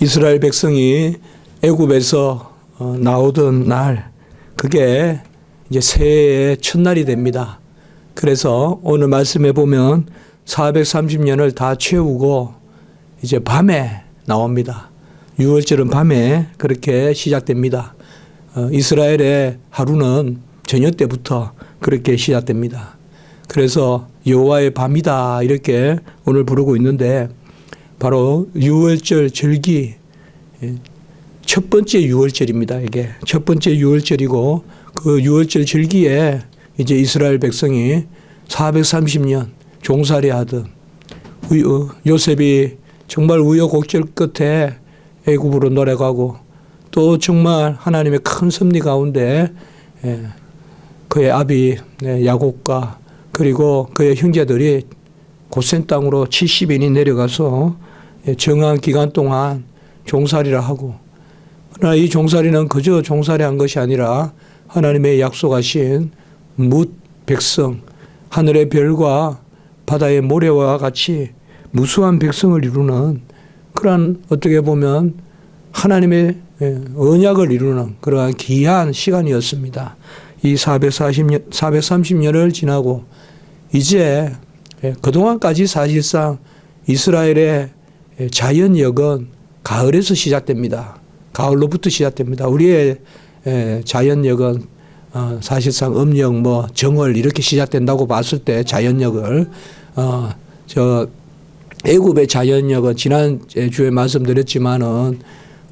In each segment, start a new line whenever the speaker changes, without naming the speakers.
이스라엘 백성이 애굽에서 나오던 날, 그게 이제 새해의 첫날이 됩니다. 그래서 오늘 말씀해 보면 430년을 다 채우고 이제 밤에 나옵니다. 6월절은 밤에 그렇게 시작됩니다. 이스라엘의 하루는 저녁 때부터 그렇게 시작됩니다. 그래서 여호와의 밤이다 이렇게 오늘 부르고 있는데, 바로 6월절 절기 첫 번째 6월절입니다. 이게 첫 번째 6월절이고, 그 6월절 절기에 이제 이스라엘 백성이 430년 종살이 하던 요셉이 정말 우여곡절 끝에 애굽으로 내려가고, 또 정말 하나님의 큰 섭리 가운데 그의 아비 야곱과 그리고 그의 형제들이 고센 땅으로 70인이 내려가서 정한 기간 동안 종살이를 하고, 그러나 이 종살이는 그저 종살이한 것이 아니라 하나님의 약속하신 뭇 백성, 하늘의 별과 바다의 모래와 같이 무수한 백성을 이루는 그러한, 어떻게 보면 하나님의 언약을 이루는 그러한 귀한 시간이었습니다. 이 430년을 지나고 이제 그동안까지 사실상 이스라엘의 자연역은 가을에서 시작됩니다. 가을로부터 시작됩니다. 우리의 자연역은 사실상 음력 정월 이렇게 시작된다고 봤을 때 자연역을 애굽의 자연역은 지난 주에 말씀드렸지만은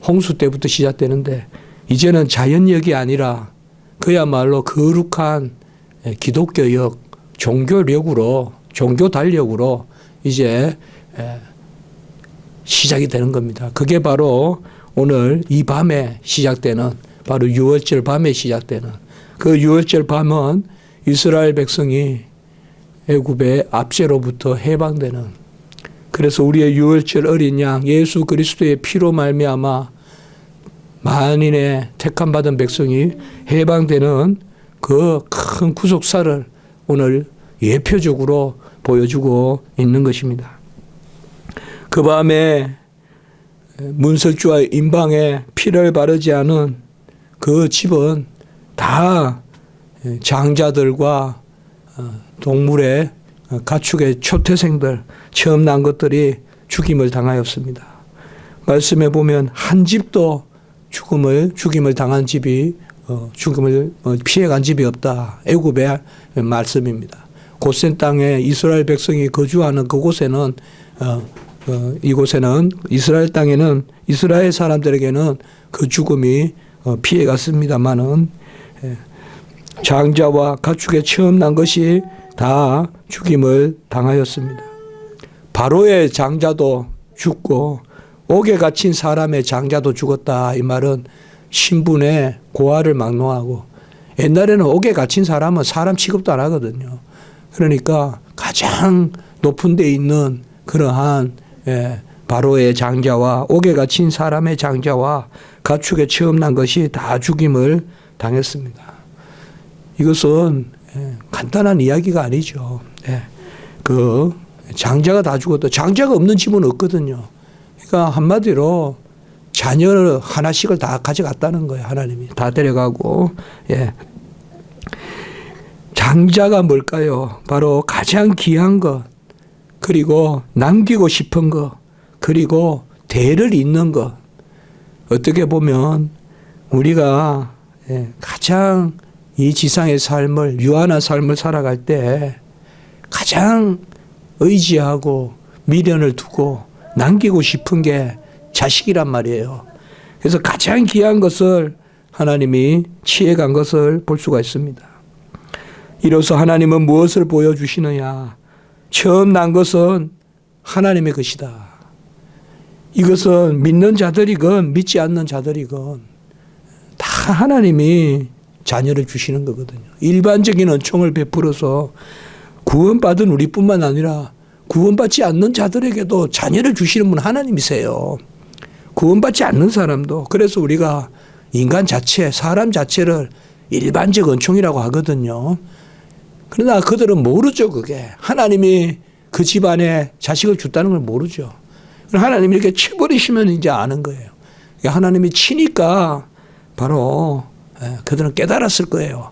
홍수 때부터 시작되는데, 이제는 자연역이 아니라 그야말로 거룩한 기독교역, 종교력으로, 종교 달력으로 이제 시작이 되는 겁니다. 그게 바로 오늘 이 밤에 시작되는, 바로 6월절 밤에 시작되는 그 6월절 밤은 이스라엘 백성이 애굽의 압제로부터 해방되는, 그래서 우리의 6월절 어린 양 예수 그리스도의 피로 말미암아 만인의 택함 받은 백성이 해방되는 그 큰 구속사를 오늘 예표적으로 보여주고 있는 것입니다. 그 밤에 문설주와 임방에 피를 바르지 않은 그 집은 다 장자들과 동물의 가축의 초태생들, 처음 난 것들이 죽임을 당하였습니다. 말씀해 보면 한 집도 죽임을 당한 집이, 죽임을 피해간 집이 없다. 애굽의 말씀입니다. 고센 땅에 이스라엘 백성이 거주하는 그곳에는, 이곳에는 이스라엘 땅에는 이스라엘 사람들에게는 그 죽음이 피해갔습니다만은 장자와 가축에 처음 난 것이 다 죽임을 당하였습니다. 바로의 장자도 죽고 옥에 갇힌 사람의 장자도 죽었다. 이 말은 신분의 고하를 막론하고, 옛날에는 옥에 갇힌 사람은 사람 취급도 안 하거든요. 그러니까 가장 높은 데 있는 그러한 바로의 장자와 옥에 갇힌 사람의 장자와 가축에 처음 난 것이 다 죽임을 당했습니다. 이것은 간단한 이야기가 아니죠. 그 장자가 다 죽었다. 장자가 없는 집은 없거든요. 그러니까 한마디로 자녀를 하나씩을 다 가져갔다는 거예요. 하나님이 다 데려가고. 장자가 뭘까요? 바로 가장 귀한 것, 그리고 남기고 싶은 것, 그리고 대를 잇는 것. 어떻게 보면 우리가 가장 이 지상의 삶을, 유한한 삶을 살아갈 때 가장 의지하고 미련을 두고 남기고 싶은 게 자식이란 말이에요. 그래서 가장 귀한 것을 하나님이 취해간 것을 볼 수가 있습니다. 이로써 하나님은 무엇을 보여주시느냐? 처음 난 것은 하나님의 것이다. 이것은 믿는 자들이건 믿지 않는 자들이건 다 하나님이 자녀를 주시는 거거든요. 일반적인 은총을 베풀어서 구원받은 우리뿐만 아니라 구원받지 않는 자들에게도 자녀를 주시는 분 하나님이세요. 구원받지 않는 사람도. 그래서 우리가 인간 자체, 사람 자체를 일반적 은총이라고 하거든요. 그러나 그들은 모르죠. 그게 하나님이 그 집안에 자식을 줬다는 걸 모르죠. 하나님이 이렇게 쳐버리시면 이제 아는 거예요. 하나님이 치니까 바로 그들은 깨달았을 거예요.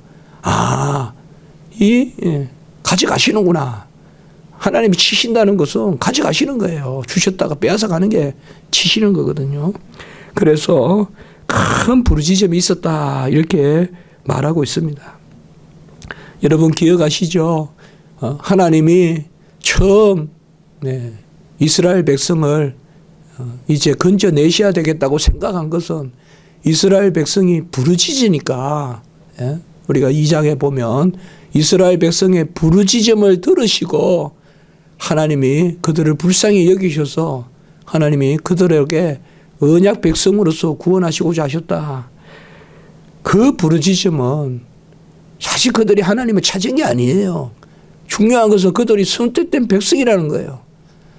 가져가시는구나. 하나님이 치신다는 것은 가져가시는 거예요. 주셨다가 빼앗아 가는 게 치시는 거거든요. 그래서 큰 부르짖음이 있었다 이렇게 말하고 있습니다. 여러분 기억하시죠? 하나님이 처음 이스라엘 백성을 이제 건져내셔야 되겠다고 생각한 것은 이스라엘 백성이 부르짖으니까, 우리가 2장에 보면 이스라엘 백성의 부르짖음을 들으시고 하나님이 그들을 불쌍히 여기셔서 하나님이 그들에게 언약 백성으로서 구원하시고자 하셨다. 그 부르짖음은 사실 그들이 하나님을 찾은 게 아니에요. 중요한 것은 그들이 선택된 백성이라는 거예요.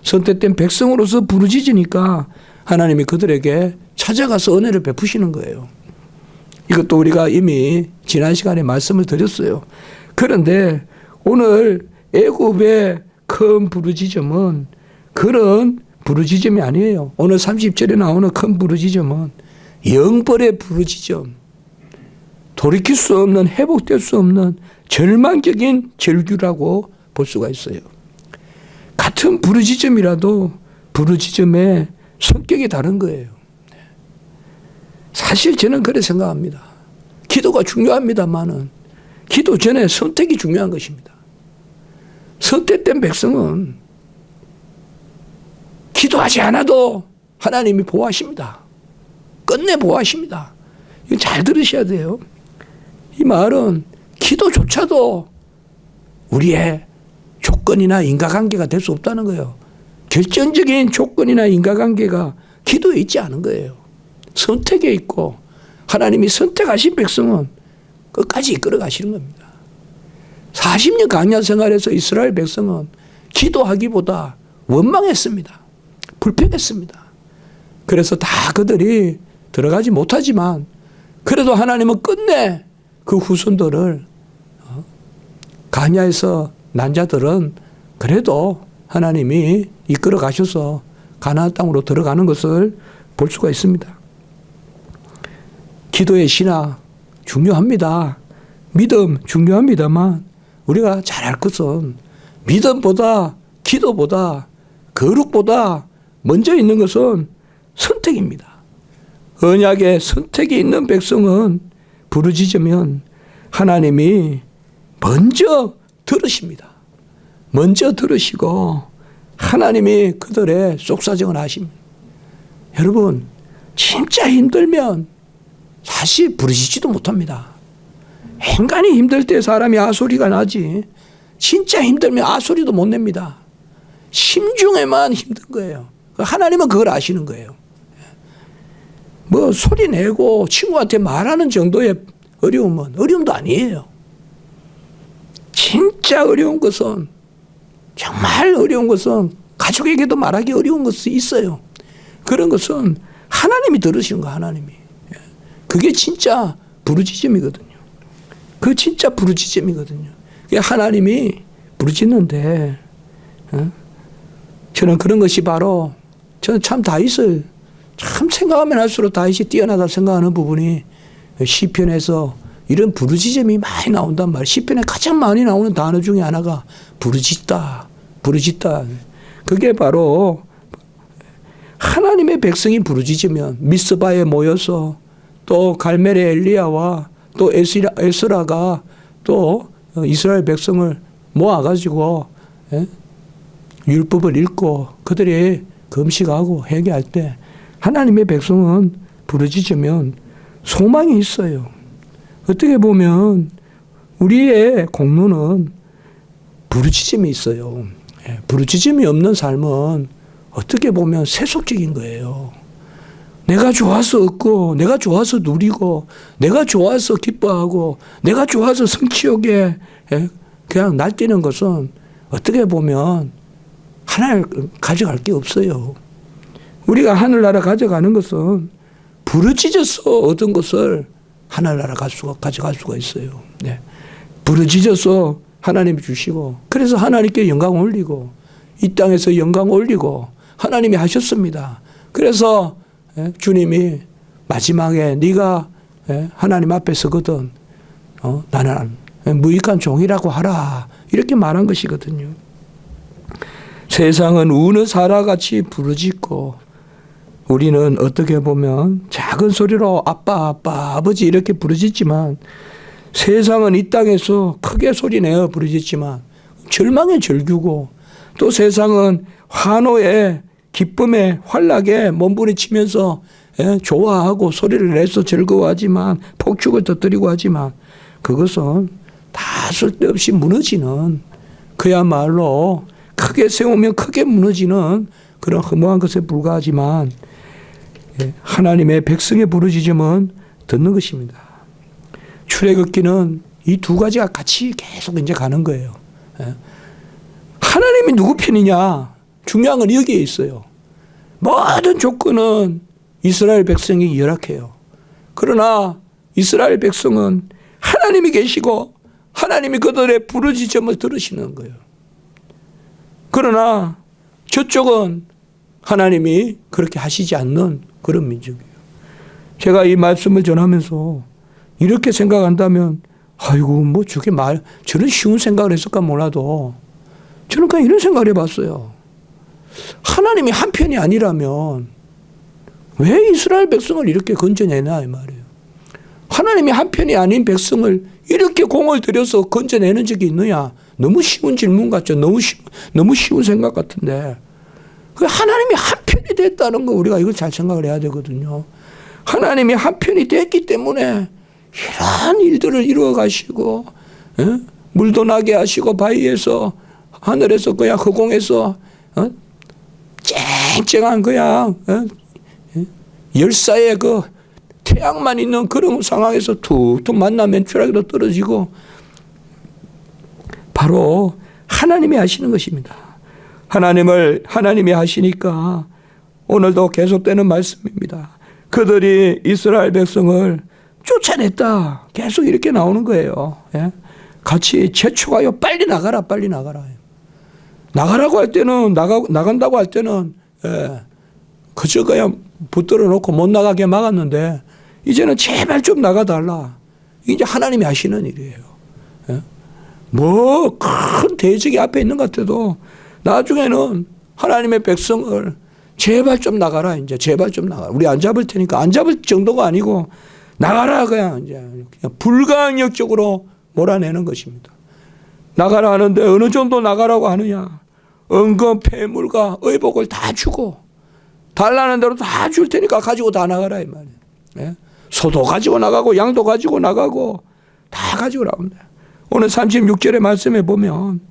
선택된 백성으로서 부르짖으니까 하나님이 그들에게 찾아가서 은혜를 베푸시는 거예요. 이것도 우리가 이미 지난 시간에 말씀을 드렸어요. 그런데 오늘 애굽의 큰 부르짖음은 그런 부르짖음이 아니에요. 오늘 30절에 나오는 큰 부르짖음은 영벌의 부르짖음, 돌이킬 수 없는, 회복될 수 없는 절망적인 절규라고 볼 수가 있어요. 같은 부르짖음이라도 부르짖음의 성격이 다른 거예요. 사실 저는 그렇게 생각합니다. 기도가 중요합니다만은 기도 전에 선택이 중요한 것입니다. 선택된 백성은 기도하지 않아도 하나님이 보호하십니다. 끝내 보호하십니다. 이거 잘 들으셔야 돼요. 이 말은 기도조차도 우리의 조건이나 인과관계가 될 수 없다는 거예요. 결정적인 조건이나 인과관계가 기도에 있지 않은 거예요. 선택에 있고 하나님이 선택하신 백성은 끝까지 이끌어 가시는 겁니다. 40년 광야 생활에서 이스라엘 백성은 기도하기보다 원망했습니다. 불평했습니다. 그래서 다 그들이 들어가지 못하지만 그래도 하나님은 끝내 그 후손들을 광야에서 난 자들은 그래도 하나님이 이끌어 가셔서 가나안 땅으로 들어가는 것을 볼 수가 있습니다. 기도의 신학 중요합니다. 믿음 중요합니다만 우리가 잘 알 것은 믿음보다 기도보다 거룩보다 먼저 있는 것은 선택입니다. 언약의 선택이 있는 백성은 부르짖으면 하나님이 먼저 들으십니다. 먼저 들으시고 하나님이 그들의 속사정을 하십니다. 여러분 진짜 힘들면 사실 부르짖지도 못합니다. 인간이 힘들 때 사람이 아소리가 나지 진짜 힘들면 아소리도 못 냅니다. 심중에만 힘든 거예요. 하나님은 그걸 아시는 거예요. 뭐 소리 내고 친구한테 말하는 정도의 어려움은 어려움도 아니에요. 진짜 어려운 것은 정말 어려운 것은 가족에게도 말하기 어려운 것이 있어요. 그런 것은 하나님이 들으시는 거예요. 하나님이. 그게 진짜 부르짖음이거든요. 그 진짜 부르짖음이거든요. 하나님이 부르짖는데 저는 그런 것이 바로 저는 참 다윗을 참 생각하면 할수록 다윗이 뛰어나다 생각하는 부분이 시편에서 이런 부르짖음이 많이 나온단 말이에요. 시편에 가장 많이 나오는 단어 중에 하나가 부르짖다. 부르짖다. 그게 바로 하나님의 백성이 부르짖으면 미스바에 모여서 또 갈멜의 엘리야와 또 에스라가 또 이스라엘 백성을 모아가지고 율법을 읽고 그들이 금식하고 회개할 때 하나님의 백성은 부르짖으면 소망이 있어요. 어떻게 보면 우리의 공로는 부르짖음이 있어요. 부르짖음이 없는 삶은 어떻게 보면 세속적인 거예요. 내가 좋아서 얻고 내가 좋아서 누리고 내가 좋아서 기뻐하고 내가 좋아서 성취욕에 그냥 날뛰는 것은 어떻게 보면 하나를 가져갈 게 없어요. 우리가 하늘나라 가져가는 것은 부르짖어서 얻은 것을 하늘나라 가져갈 수가 있어요. 네. 부르짖어서 하나님이 주시고 그래서 하나님께 영광 올리고 이 땅에서 영광 올리고 하나님이 하셨습니다. 그래서 주님이 마지막에 네가 하나님 앞에 서거든 나는 무익한 종이라고 하라 이렇게 말한 것이거든요. 세상은 우는 사라같이 부르짖고 우리는 어떻게 보면 작은 소리로 아빠 아빠 아버지 이렇게 부르짖지만 세상은 이 땅에서 크게 소리내어 부르짖지만 절망의 절규고 또 세상은 환호에 기쁨에 활락에 몸부림치면서 좋아하고 소리를 내서 즐거워하지만 폭죽을 터뜨리고 하지만 그것은 다 쓸데없이 무너지는 그야말로 크게 세우면 크게 무너지는 그런 허무한 것에 불과하지만 하나님의 백성의 부르짖음은 듣는 것입니다. 출애굽기는 이 두 가지가 같이 계속 이제 가는 거예요. 하나님이 누구 편이냐? 중요한 건 여기에 있어요. 모든 조건은 이스라엘 백성이 열악해요. 그러나 이스라엘 백성은 하나님이 계시고 하나님이 그들의 부르짖음을 들으시는 거예요. 그러나 저쪽은 하나님이 그렇게 하시지 않는 그런 민족이에요. 제가 이 말씀을 전하면서 이렇게 생각한다면 아이고 뭐 저런 쉬운 생각을 했을까 몰라도 저는 그냥 이런 생각을 해봤어요. 하나님이 한 편이 아니라면 왜 이스라엘 백성을 이렇게 건져내나 이 말이에요. 하나님이 한 편이 아닌 백성을 이렇게 공을 들여서 건져내는 적이 있느냐. 너무 쉬운 질문 같죠. 너무 쉬운 생각 같은데 하나님이 한 편이 됐다는 거 우리가 이걸 잘 생각을 해야 되거든요. 하나님이 한 편이 됐기 때문에 이러한 일들을 이루어 가시고 물도 나게 하시고 바위에서 하늘에서 그냥 허공에서 쨍쨍한 그냥 열사의 그 태양만 있는 그런 상황에서 툭툭 만나면 추락으로 떨어지고 바로 하나님이 하시는 것입니다. 하나님이 하시니까 오늘도 계속되는 말씀입니다. 그들이 이스라엘 백성을 쫓아냈다. 계속 이렇게 나오는 거예요. 같이 제초가요. 빨리 나가라. 빨리 나가라. 나가라고 할 때는 나간다고 할 때는 그저 그냥 붙들어 놓고 못 나가게 막았는데 이제는 제발 좀 나가달라. 이게 이제 하나님이 하시는 일이에요. 뭐 큰 대적이 앞에 있는 것 같아도 나중에는 하나님의 백성을 제발 좀 나가라. 이제 제발 좀 나가라. 우리 안 잡을 테니까 안 잡을 정도가 아니고 나가라. 그냥 불가항력적으로 몰아내는 것입니다. 나가라 하는데 어느 정도 나가라고 하느냐. 은금 폐물과 의복을 다 주고 달라는 대로 다 줄 테니까 가지고 다 나가라 이 말이에요. 소도 가지고 나가고 양도 가지고 나가고 다 가지고 나옵니다. 오늘 36절의 말씀에 보면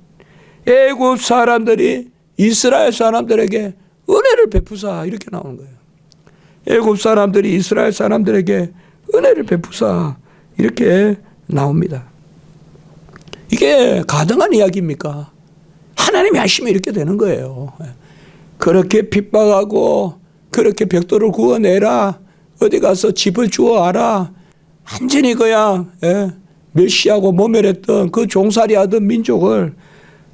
애굽 사람들이 이스라엘 사람들에게 은혜를 베푸사 이렇게 나오는 거예요. 애굽 사람들이 이스라엘 사람들에게 은혜를 베푸사 이렇게 나옵니다. 이게 가능한 이야기입니까? 하나님이 하시면 이렇게 되는 거예요. 그렇게 핍박하고 그렇게 벽돌을 구워내라. 어디 가서 집을 주어와라. 완전히 그냥 멸시하고 모멸했던 그 종살이하던 민족을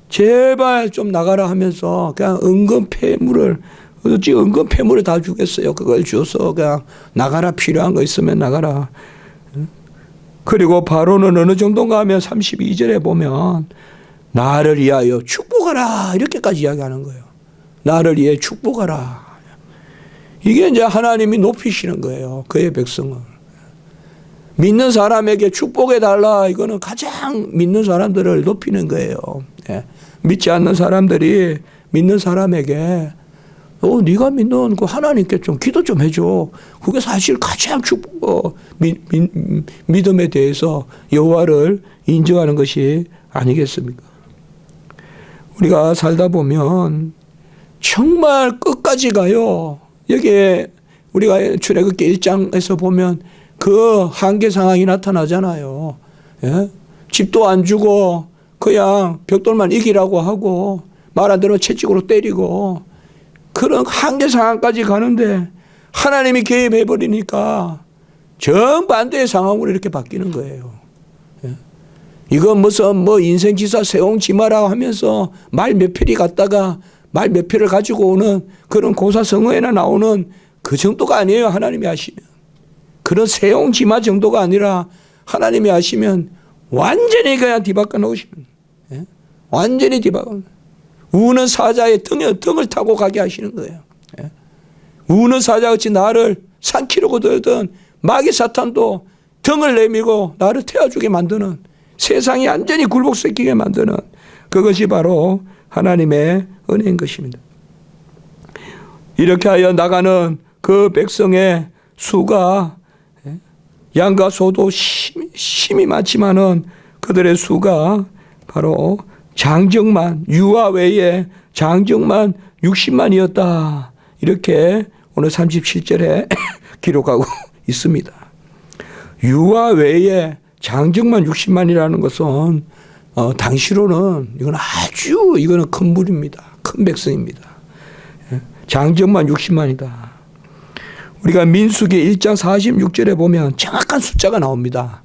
제발 좀 나가라 하면서 그냥 은근 폐물을 어찌 은근 폐물을 다 주겠어요. 그걸 주어서 그냥 나가라. 필요한 거 있으면 나가라. 그리고 바로는 어느 정도인가 하면 32절에 보면 나를 위하여 축복하라 이렇게까지 이야기하는 거예요. 나를 위해 축복하라. 이게 이제 하나님이 높이시는 거예요. 그의 백성을. 믿는 사람에게 축복해달라. 이거는 가장 믿는 사람들을 높이는 거예요. 믿지 않는 사람들이 믿는 사람에게 네가 믿는 그 하나님께 좀 기도 좀 해줘. 그게 사실 가장 믿음에 대해서 여호와를 인정하는 것이 아니겠습니까? 우리가 살다 보면 정말 끝까지 가요. 여기에 우리가 출애굽기 1장에서 보면 그 한계 상황이 나타나잖아요. 집도 안 주고 그냥 벽돌만 이기라고 하고 말 안 들으면 채찍으로 때리고 그런 한계 상황까지 가는데 하나님이 개입해버리니까 정반대의 상황으로 이렇게 바뀌는 거예요. 이건 무슨 인생지사 세옹지마라 하면서 말 몇 편이 갔다가 말 몇 표를 가지고 오는 그런 고사성어에나 나오는 그 정도가 아니에요. 하나님이 하시면. 그런 세옹지마 정도가 아니라 하나님이 하시면 완전히 그냥 뒤바꿔 놓으시면, 예? 완전히 뒤바꿔. 우는 사자의 등을 타고 가게 하시는 거예요. 예? 우는 사자같이 나를 삼키려고 들던 마귀 사탄도 등을 내밀고 나를 태워주게 만드는, 세상이 완전히 굴복시키게 만드는 그것이 바로 하나님의 은혜인 것입니다. 이렇게 하여 나가는 그 백성의 수가, 양과 소도 심이 많지만은 그들의 수가 바로 장정만, 유아 외에 장정만 60만이었다. 이렇게 오늘 37절에 기록하고 있습니다. 유아 외에 장정만 60만이라는 것은 당시로는 이거는 큰 무리입니다. 큰 백성입니다. 장정만 60만이다. 우리가 민수기 1장 46절에 보면 정확한 숫자가 나옵니다.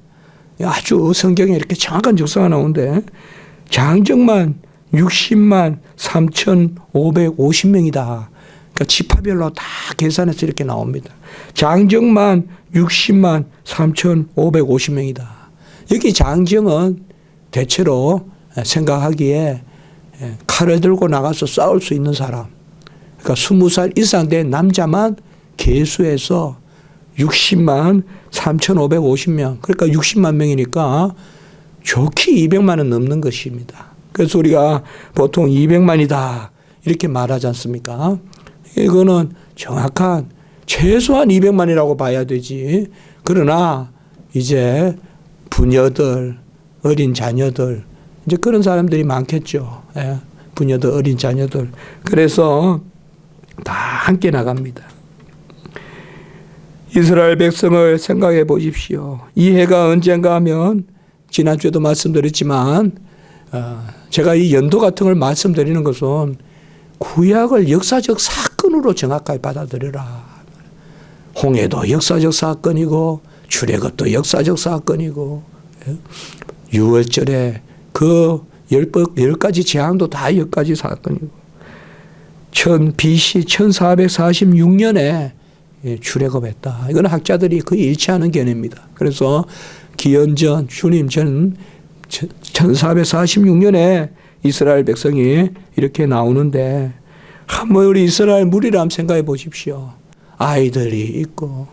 아주 성경에 이렇게 정확한 적사가 나오는데 장정만 60만 3,550명이다. 그러니까 지파별로 다 계산해서 이렇게 나옵니다. 장정만 60만 3,550명이다. 여기 장정은 대체로 생각하기에 칼을 들고 나가서 싸울 수 있는 사람, 그러니까 20살 이상 된 남자만 계수해서 60만 3,550명, 그러니까 60만 명이니까 좋게 200만은 넘는 것입니다. 그래서 우리가 보통 200만이다 이렇게 말하지 않습니까? 이거는 정확한 최소한 200만이라고 봐야 되지. 그러나 이제 부녀들, 어린 자녀들, 이제 그런 사람들이 많겠죠. 예. 부녀들, 어린 자녀들. 그래서 다 함께 나갑니다. 이스라엘 백성을 생각해 보십시오. 이 해가 언젠가 하면 지난주에도 말씀드렸지만 제가 이 연도 같은 걸 말씀드리는 것은 구약을 역사적 사건으로 정확하게 받아들여라. 홍해도 역사적 사건이고 출애굽도 역사적 사건이고 유월절에 그 10가지 재앙도 다 10가지 사건이고 BC 1446년에 출애굽했다. 이건 학자들이 거의 일치하는 견해입니다. 그래서 기원전 주님 전 1446년에 이스라엘 백성이 이렇게 나오는데 한번 우리 이스라엘 무리를 한번 생각해 보십시오. 아이들이 있고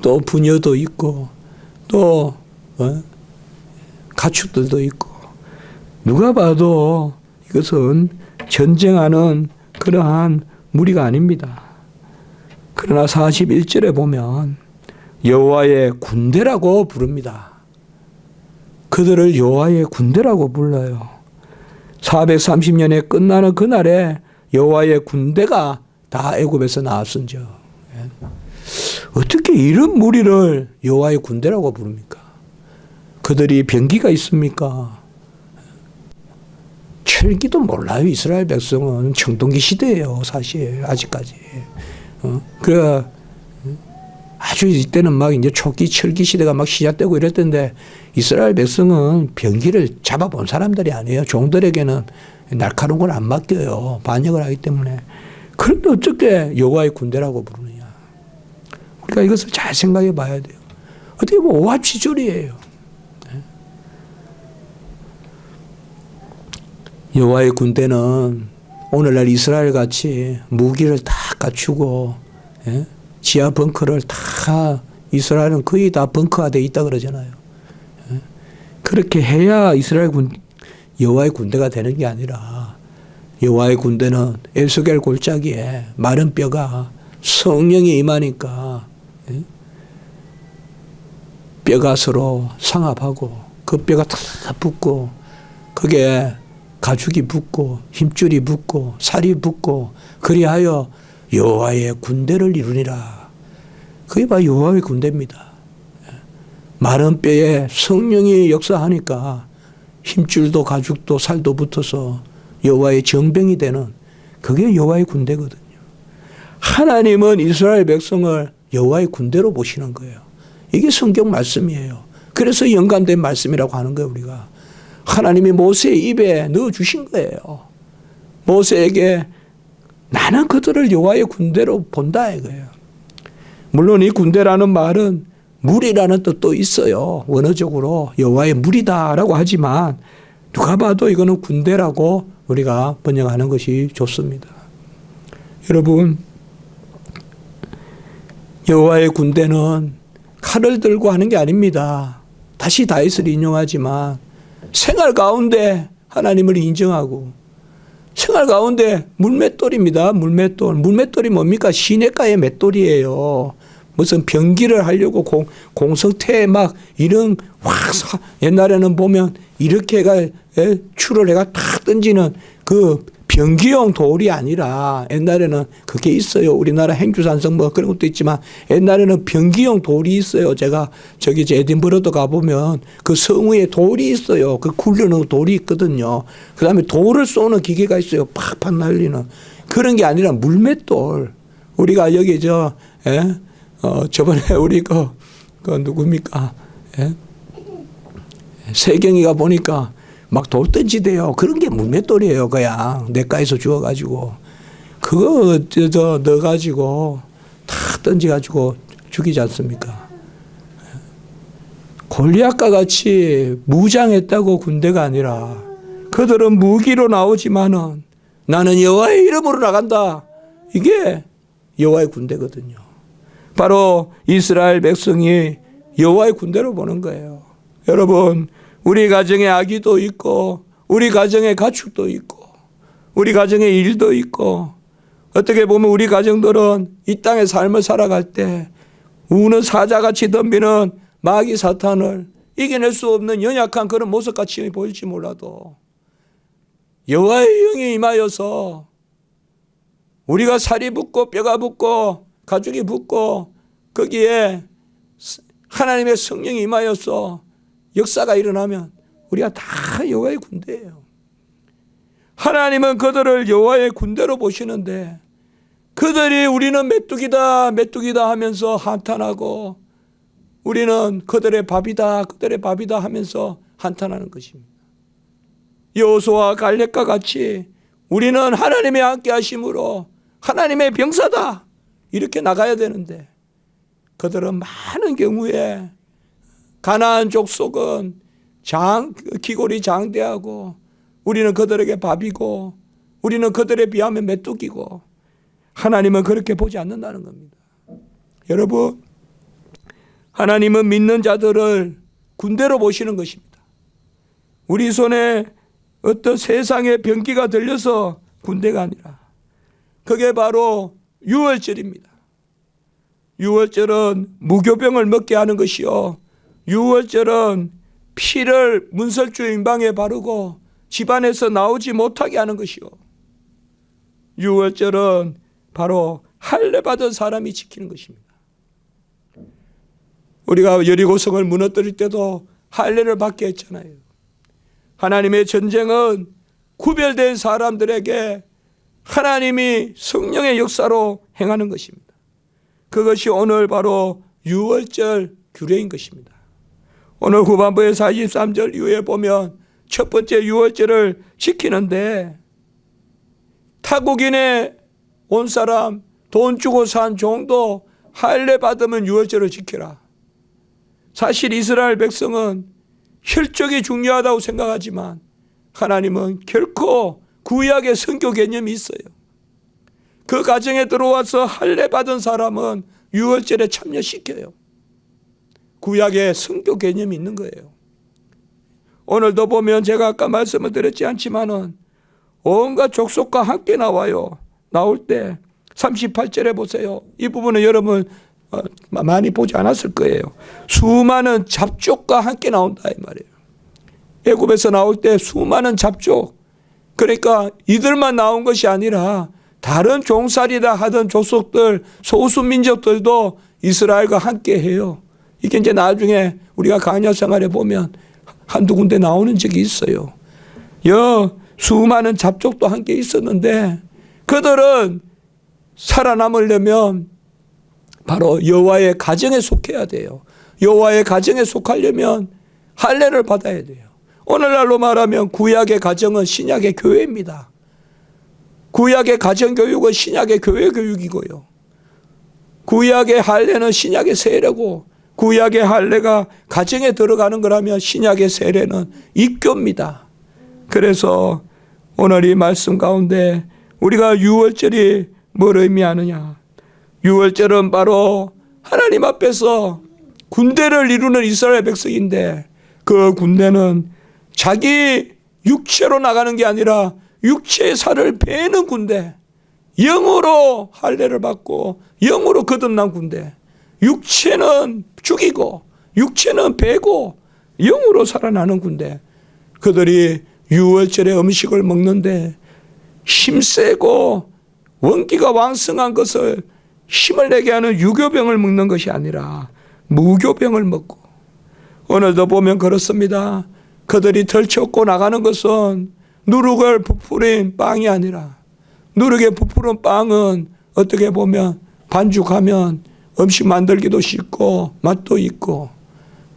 또 부녀도 있고 또 가축들도 있고 누가 봐도 이것은 전쟁하는 그러한 무리가 아닙니다. 그러나 41절에 보면 여호와의 군대라고 부릅니다. 그들을 여호와의 군대라고 불러요. 430년에 끝나는 그날에 여호와의 군대가 다 애굽에서 나왔은즉 어떻게 이런 무리를 여호와의 군대라고 부릅니까? 그들이 병기가 있습니까? 철기도 몰라요. 이스라엘 백성은 청동기 시대예요. 사실 아직까지. 그래 아주 이때는 막 이제 초기 철기 시대가 막 시작되고 이랬던데 이스라엘 백성은 병기를 잡아본 사람들이 아니에요. 종들에게는 날카로운 걸 안 맡겨요. 반역을 하기 때문에. 그런데 어떻게 여호와의 군대라고 부르느냐. 우리가 이것을 잘 생각해 봐야 돼요. 어떻게 보면 오합지졸이에요. 여호와의 군대는 오늘날 이스라엘 같이 무기를 다 갖추고 지하 벙커를 다 이스라엘은 거의 다 벙커가 돼 있다 그러잖아요. 그렇게 해야 이스라엘 여호와의 군대가 되는 게 아니라 여호와의 군대는 에스겔 골짜기에 마른 뼈가 성령이 임하니까 뼈가 서로 상합하고 그 뼈가 다 붙고 그게 가죽이 붙고 힘줄이 붙고 살이 붙고 그리하여 여호와의 군대를 이루니라. 그게 바로 여호와의 군대입니다. 마른 뼈에 성령이 역사하니까 힘줄도 가죽도 살도 붙어서 여호와의 정병이 되는 그게 여호와의 군대거든요. 하나님은 이스라엘 백성을 여호와의 군대로 보시는 거예요. 이게 성경 말씀이에요. 그래서 연관된 말씀이라고 하는 거예요. 우리가 하나님이 모세의 입에 넣어주신 거예요. 모세에게 나는 그들을 여호와의 군대로 본다 이거예요. 물론 이 군대라는 말은 무리라는 뜻도 있어요. 원어적으로 여호와의 무리다라고 하지만 누가 봐도 이거는 군대라고 우리가 번역하는 것이 좋습니다. 여러분, 여호와의 군대는 칼을 들고 하는 게 아닙니다. 다시 다윗을 인용하지만 생활 가운데 하나님을 인정하고 생활 가운데 물맷돌입니다. 물맷돌. 물맷돌이 뭡니까? 시냇가의 맷돌이에요. 무슨 병기를 하려고 공성태에 막 이런 확 옛날에는 보면 이렇게가 추를 해가 탁 던지는 그 병기용 돌이 아니라 옛날에는 그게 있어요. 우리나라 행주산성 뭐 그런 것도 있지만 옛날에는 병기용 돌이 있어요. 제가 저기 에딘버러도 가보면 그 성 위에 돌이 있어요. 그 굴르는 돌이 있거든요. 그 다음에 돌을 쏘는 기계가 있어요. 팍팍 날리는. 그런 게 아니라 물맷돌. 우리가 여기 저번에 우리 그 누굽니까? 세경이가 보니까 막 돌 던지대요. 그런 게 물맷돌이에요. 그냥 냇가에서 주워가지고 그거 넣어가지고 탁 던져가지고 죽이지 않습니까? 골리앗과 같이 무장했다고 군대가 아니라 그들은 무기로 나오지만은 나는 여호와의 이름으로 나간다. 이게 여호와의 군대거든요. 바로 이스라엘 백성이 여호와의 군대로 보는 거예요. 여러분, 우리 가정에 아기도 있고 우리 가정에 가축도 있고 우리 가정에 일도 있고 어떻게 보면 우리 가정들은 이 땅의 삶을 살아갈 때 우는 사자같이 덤비는 마귀 사탄을 이겨낼 수 없는 연약한 그런 모습같이 보일지 몰라도 여호와의 영이 임하여서 우리가 살이 붙고 뼈가 붙고 가죽이 붙고 거기에 하나님의 성령이 임하여서 역사가 일어나면 우리가 다 여호와의 군대예요. 하나님은 그들을 여호와의 군대로 보시는데 그들이 우리는 메뚜기다 메뚜기다 하면서 한탄하고 우리는 그들의 밥이다 그들의 밥이다 하면서 한탄하는 것입니다. 여호수아와 갈렙과 같이 우리는 하나님의 함께 하심으로 하나님의 병사다 이렇게 나가야 되는데 그들은 많은 경우에 가나안 족속은 기골이 장대하고 우리는 그들에게 밥이고 우리는 그들에 비하면 메뚜기고 하나님은 그렇게 보지 않는다는 겁니다. 여러분, 하나님은 믿는 자들을 군대로 보시는 것입니다. 우리 손에 어떤 세상의 병기가 들려서 군대가 아니라 그게 바로 유월절입니다. 유월절은 무교병을 먹게 하는 것이요. 유월절은 피를 문설주 임방에 바르고 집안에서 나오지 못하게 하는 것이요. 유월절은 바로 할례 받은 사람이 지키는 것입니다. 우리가 여리고성을 무너뜨릴 때도 할례를 받게 했잖아요. 하나님의 전쟁은 구별된 사람들에게 하나님이 성령의 역사로 행하는 것입니다. 그것이 오늘 바로 유월절 규례인 것입니다. 오늘 후반부의 43절 이후에 보면 첫 번째 유월절을 지키는데 타국인의 온 사람 돈 주고 산 종도 할례 받으면 유월절을 지켜라. 사실 이스라엘 백성은 혈족이 중요하다고 생각하지만 하나님은 결코 구약의 선교 개념이 있어요. 그 가정에 들어와서 할례 받은 사람은 유월절에 참여시켜요. 구약의 선교 개념이 있는 거예요. 오늘도 보면 제가 아까 말씀을 드렸지 않지만은 온갖 족속과 함께 나와요. 나올 때 38절에 보세요. 이 부분은 여러분 많이 보지 않았을 거예요. 수많은 잡족과 함께 나온다 이 말이에요. 애굽에서 나올 때 수많은 잡족, 그러니까 이들만 나온 것이 아니라 다른 종살이다 하던 족속들 소수민족들도 이스라엘과 함께 해요. 이게 이제 나중에 우리가 광야 생활에 보면 한두 군데 나오는 적이 있어요. 수많은 잡족도 함께 있었는데 그들은 살아남으려면 바로 여호와의 가정에 속해야 돼요. 여호와의 가정에 속하려면 할례를 받아야 돼요. 오늘날로 말하면 구약의 가정은 신약의 교회입니다. 구약의 가정교육은 신약의 교회교육이고요. 구약의 할례는 신약의 세례고, 구약의 할례가 가정에 들어가는 거라면 신약의 세례는 입교입니다. 그래서 오늘 이 말씀 가운데 우리가 유월절이 뭘 의미하느냐? 유월절은 바로 하나님 앞에서 군대를 이루는 이스라엘 백성인데, 그 군대는 자기 육체로 나가는 게 아니라 육체의 살을 베는 군대, 영으로 할례를 받고 영으로 거듭난 군대, 육체는 죽이고 육체는 베고 영으로 살아나는 군대, 그들이 유월절에 음식을 먹는데 힘세고 원기가 왕성한 것을 힘을 내게 하는 유교병을 먹는 것이 아니라 무교병을 먹고, 오늘도 보면 그렇습니다. 그들이 덜쳐고 나가는 것은 누룩을 부풀린 빵이 아니라, 누룩에 부풀은 빵은 어떻게 보면 반죽하면 음식 만들기도 쉽고 맛도 있고,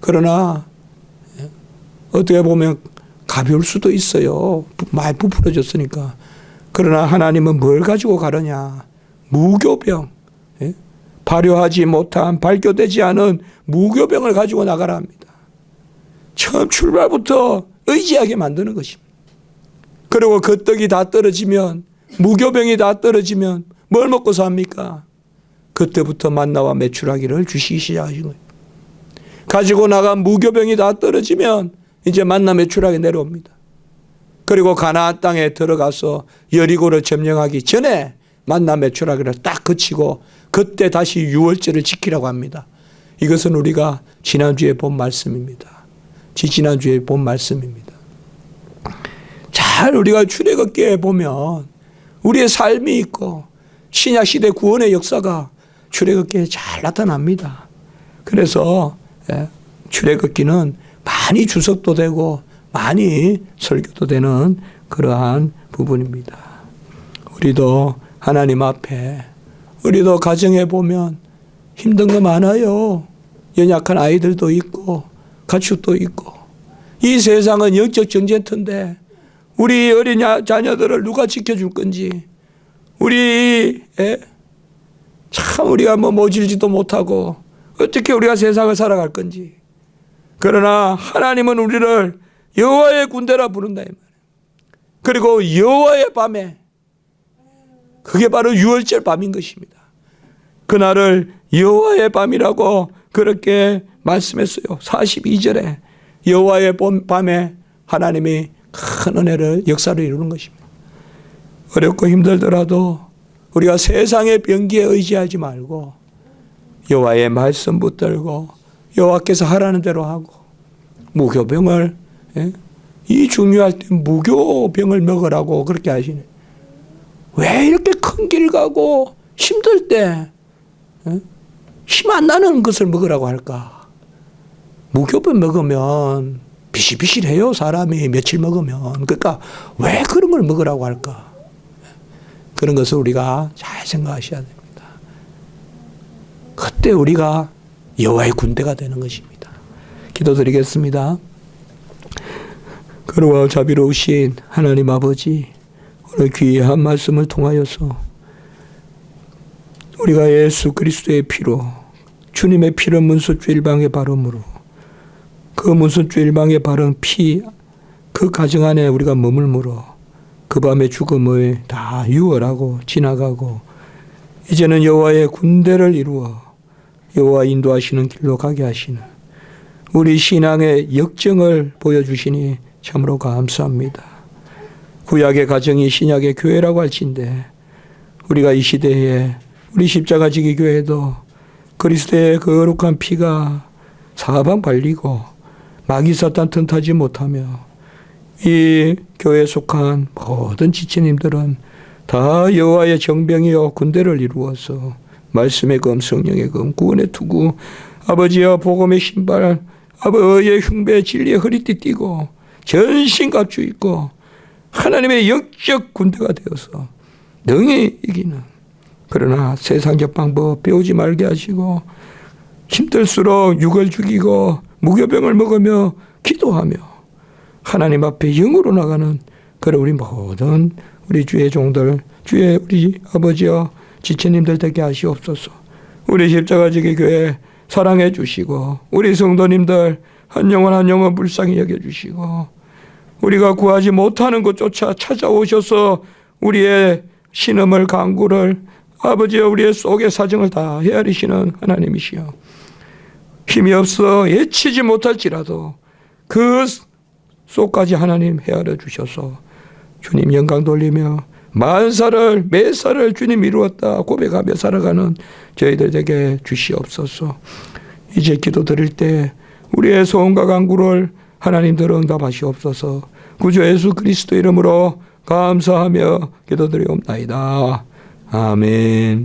그러나 어떻게 보면 가벼울 수도 있어요. 많이 부풀어졌으니까. 그러나 하나님은 뭘 가지고 가느냐? 무교병, 발효하지 못한, 발교되지 않은 무교병을 가지고 나가라 합니다. 처음 출발부터 의지하게 만드는 것입니다. 그리고 그 떡이 다 떨어지면, 무교병이 다 떨어지면 뭘 먹고 삽니까? 그때부터 만나와 메추라기를 주시기 시작하신 거예요. 가지고 나간 무교병이 다 떨어지면 이제 만나 메추라기 내려옵니다. 그리고 가나안 땅에 들어가서 여리고를 점령하기 전에 만나 메추라기를 딱 그치고 그때 다시 유월절을 지키라고 합니다. 이것은 우리가 지난주에 본 말씀입니다. 지난주에 본 말씀입니다. 잘 우리가 출애굽기에 보면 우리의 삶이 있고 신약시대 구원의 역사가 출애굽기에 잘 나타납니다. 그래서 출애굽기는 많이 주석도 되고 많이 설교도 되는 그러한 부분입니다. 우리도 하나님 앞에, 우리도 가정에 보면 힘든 거 많아요. 연약한 아이들도 있고 가축도 있고, 이 세상은 영적 전쟁터인데 우리 어린 자녀들을 누가 지켜줄 건지, 참 우리가 모질지도 못하고 어떻게 우리가 세상을 살아갈 건지. 그러나 하나님은 우리를 여호와의 군대라 부른다 이 말이에요. 그리고 여호와의 밤에, 그게 바로 유월절 밤인 것입니다. 그날을 여호와의 밤이라고 그렇게 말씀했어요. 42절에 여호와의 밤에 하나님이 큰 은혜를, 역사를 이루는 것입니다. 어렵고 힘들더라도 우리가 세상의 병기에 의지하지 말고 여호와의 말씀 붙들고 여호와께서 하라는 대로 하고, 무교병을, 이 중요할 때 무교병을 먹으라고 그렇게 하시네. 왜 이렇게 큰 길 가고 힘들 때 힘 안 나는 것을 먹으라고 할까? 무교병 먹으면 비실비실해요, 사람이 며칠 먹으면. 그러니까 왜 그런 걸 먹으라고 할까? 그런 것을 우리가 잘 생각하셔야 됩니다. 그때 우리가 여호와의 군대가 되는 것입니다. 기도드리겠습니다. 그러와 자비로우신 하나님 아버지, 오늘 귀한 말씀을 통하여서 우리가 예수 그리스도의 피로, 주님의 피를 문수주 일방에 바름으로, 그 문수주 일방에 바른 피, 그 가정 안에 우리가 머물므로 그 밤의 죽음을 다 유월하고 지나가고 이제는 여호와의 군대를 이루어 여호와 인도하시는 길로 가게 하시는 우리 신앙의 역정을 보여주시니 참으로 감사합니다. 구약의 가정이 신약의 교회라고 할진대 우리가 이 시대에 우리 십자가지기 교회도 그리스도의 거룩한 피가 사방 발리고 마귀 사탄 틈타지 못하며 이 교회에 속한 모든 지체님들은 다 여호와의 정병이여 군대를 이루어서 말씀의 검, 성령의 검, 구원의 투구, 아버지여 복음의 신발, 아버지의 흉배 진리의 허리띠 띠고 전신 갑주 입고 하나님의 영적 군대가 되어서 능히 이기는, 그러나 세상적 방법 배우지 말게 하시고 힘들수록 육을 죽이고 무교병을 먹으며 기도하며 하나님 앞에 영으로 나가는 그런 우리 모든 우리 주의 종들 주의 우리 아버지여 지체님들 되게 하시옵소서. 우리 십자가지기 교회 사랑해 주시고 우리 성도님들 한 영혼 한 영혼 불쌍히 여겨주시고 우리가 구하지 못하는 것조차 찾아오셔서 우리의 신음을 간구를 아버지여 우리의 속의 사정을 다 헤아리시는 하나님이시여 힘이 없어 예치지 못할지라도 그 속까지 하나님 헤아려 주셔서 주님 영광 돌리며 만사를 매사를 주님 이루었다 고백하며 살아가는 저희들 되게 주시옵소서. 이제 기도 드릴 때 우리의 소원과 간구를 하나님들 응답하시옵소서. 구주 예수 그리스도 이름으로 감사하며 기도드리옵나이다. 아멘.